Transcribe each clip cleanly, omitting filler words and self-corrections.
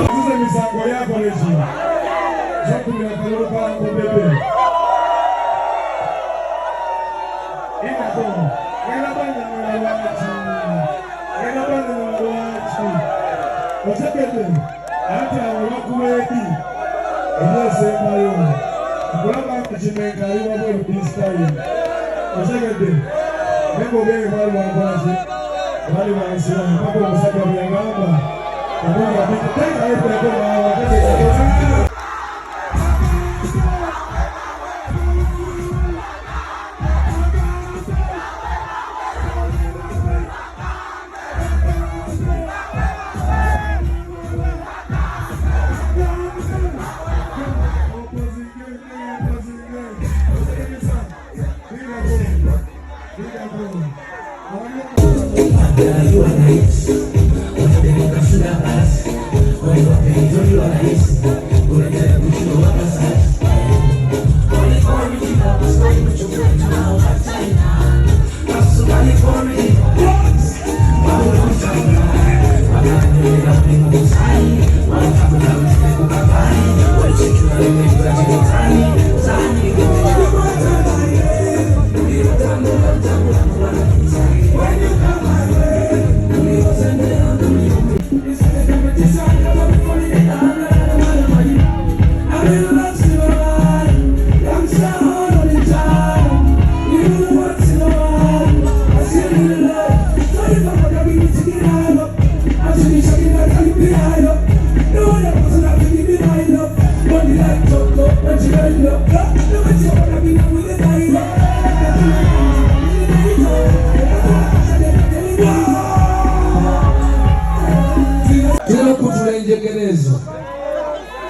Sasa misango yako leji. Zote mnakaloka mbebe. Ina kwa. Ina bana na watu. Ina bana na watu. Otekete. Hata wakuwedi. Ina sema yo. Kulaba kujimenga yo wabo bistai. Otekete. Nembo bege bali wangazi. Bali wanasema hapo msaka ya ngamba. Agora a gente tem aí para agora.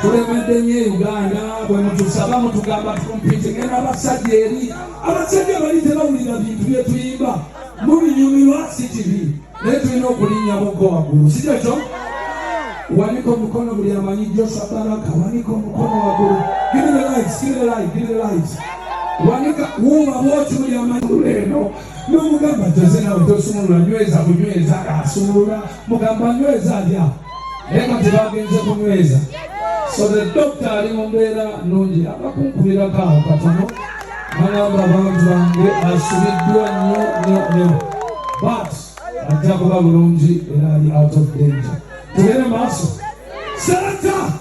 Tulemedde Uganda bwe mutusaba mutugamba tukumpite ngena abasajja eri abasajja bali tebawulira bintu bye tuyimba mubinyumirwa si kibi naye tulina okulinnya boko waggulu si kyekyo wanika omukono buli amanyi Joshua Baraka wanika omukono waggulu give me the lights wanika wuba bwoti buli amanyi leeno n'omugamba toze nawe tosumulula nyweza kunyweza asumulula mugamba nyweza alya naye nga tebagenze kunyweza. So the doctor ali mumbeera nnungi akakunkubirako awo katono nagamba abantu bange asubiddwa nnyo but ajja kuba bulungi era ali out of danger. Tugende maaso. Santa!